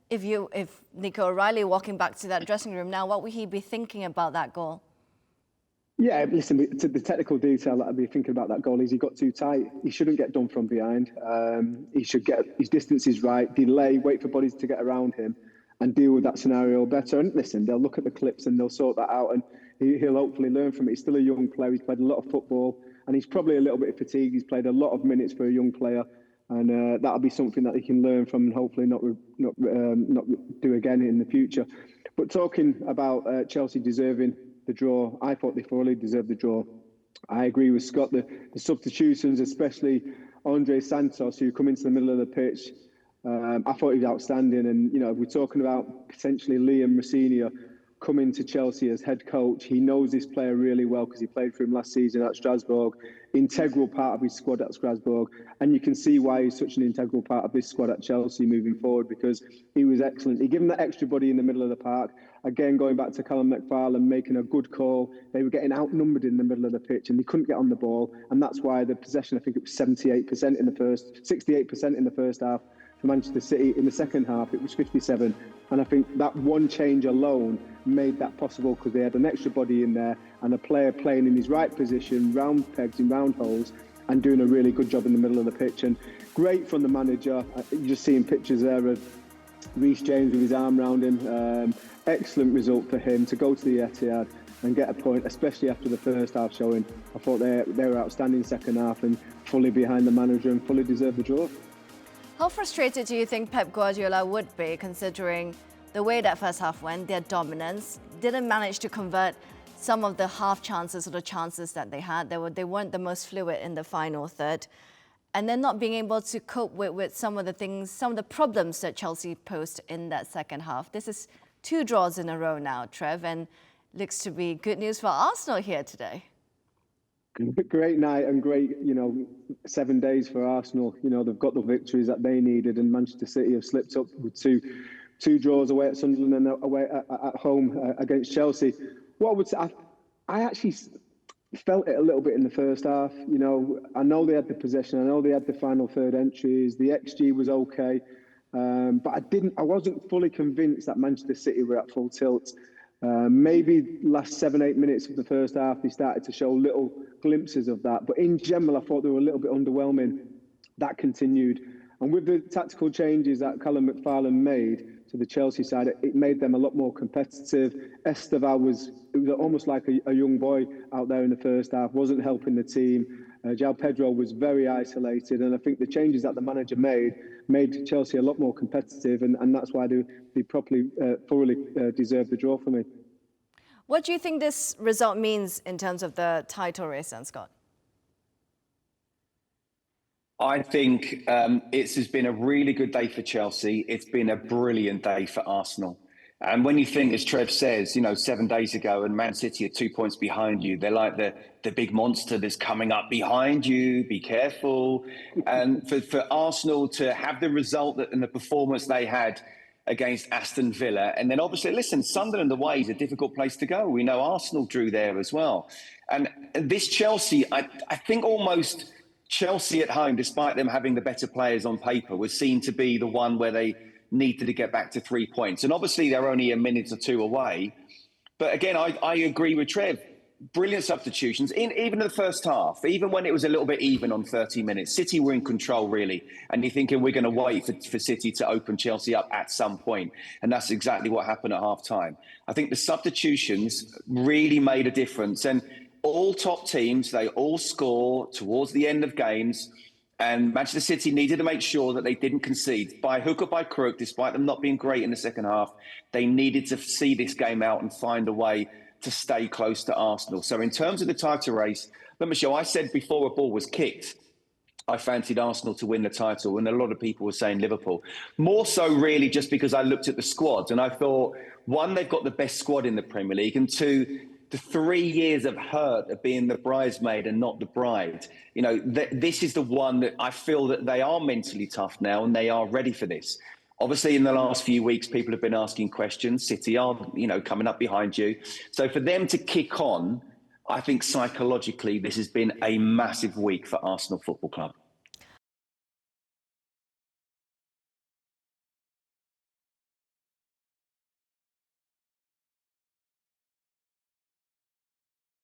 if Nico O'Reilly walking back to that dressing room now, what would he be thinking about that goal? Yeah, listen, to the technical detail that I'd be thinking about that goal is he got too tight. He shouldn't get done from behind. He should get his distances right, delay, wait for bodies to get around him and deal with that scenario better. And listen, they'll look at the clips and they'll sort that out, and he'll hopefully learn from it. He's still a young player. He's played a lot of football and he's probably a little bit fatigued. He's played a lot of minutes for a young player, and that'll be something that he can learn from and hopefully not do again in the future. But talking about Chelsea deserving the draw, I thought they thoroughly deserved the draw. I agree with Scott. The substitutions, especially Andre Santos, who come into the middle of the pitch, I thought he was outstanding. And, you know, if we're talking about potentially Liam Rosenior coming to Chelsea as head coach, he knows this player really well because he played for him last season at Strasbourg, integral part of his squad at Strasbourg. And you can see why he's such an integral part of this squad at Chelsea moving forward, because he was excellent. He gave him that extra body in the middle of the park. Again, going back to Callum McFarlane making a good call, they were getting outnumbered in the middle of the pitch and they couldn't get on the ball. And that's why the possession, I think it was 68% in the first, 68% in the first half for Manchester City. In the second half, it was 57%. And I think that one change alone made that possible because they had an extra body in there and a player playing in his right position, round pegs in round holes, and doing a really good job in the middle of the pitch. And great from the manager. You're just seeing pictures there of Reece James with his arm around him. Excellent result for him to go to the Etihad and get a point, especially after the first half showing. I thought they were outstanding second half and fully behind the manager and fully deserved the draw. How frustrated do you think Pep Guardiola would be, considering the way that first half went, their dominance, didn't manage to convert some of the half chances or the chances that they had. They weren't the most fluid in the final third. And then not being able to cope with some of the things, some of the problems that Chelsea posed in that second half. This is 2 draws in a row now, Trev, and looks to be good news for Arsenal here today. Great night and great, 7 days for Arsenal. They've got the victories that they needed, and Manchester City have slipped up with two draws away at Sunderland and away at home against Chelsea. What I would say, I actually felt it a little bit in the first half. I know they had the possession, I know they had the final third entries, the XG was okay, but I wasn't fully convinced that Manchester City were at full tilt. Maybe last 7-8 minutes of the first half, they started to show little glimpses of that. But in general, I thought they were a little bit underwhelming. That continued. And with the tactical changes that Callum McFarlane made to the Chelsea side, it made them a lot more competitive. Esteval was almost like a young boy out there in the first half, wasn't helping the team. João Pedro was very isolated. And I think the changes that the manager made Chelsea a lot more competitive. And that's why they properly, thoroughly deserved the draw for me. What do you think this result means in terms of the title race, then, Scott? I think it has been a really good day for Chelsea. It's been a brilliant day for Arsenal. And when you think, as Trev says, 7 days ago, and Man City are 2 points behind you, they're like the big monster that's coming up behind you. Be careful. And for Arsenal to have the result and the performance they had against Aston Villa, and then obviously, listen, Sunderland away is a difficult place to go. We know Arsenal drew there as well. And this Chelsea, I think almost Chelsea at home, despite them having the better players on paper, was seen to be the one where they needed to get back to 3 points. And obviously, they're only a minute or two away. But again, I agree with Trev. Brilliant substitutions, even in the first half, even when it was a little bit even on 30 minutes. City were in control, really. And you're thinking we're going to wait for City to open Chelsea up at some point. And that's exactly what happened at half-time. I think the substitutions really made a difference. And all top teams, they all score towards the end of games. And Manchester City needed to make sure that they didn't concede. By hook or by crook, despite them not being great in the second half, they needed to see this game out and find a way to stay close to Arsenal. So in terms of the title race, but Michelle, I said before a ball was kicked, I fancied Arsenal to win the title, and a lot of people were saying Liverpool. More so really just because I looked at the squads and I thought, one, they've got the best squad in the Premier League, and two, the 3 years of hurt of being the bridesmaid and not the bride. This is the one that I feel that they are mentally tough now and they are ready for this. Obviously, in the last few weeks, people have been asking questions. City are, coming up behind you. So for them to kick on, I think psychologically, this has been a massive week for Arsenal Football Club.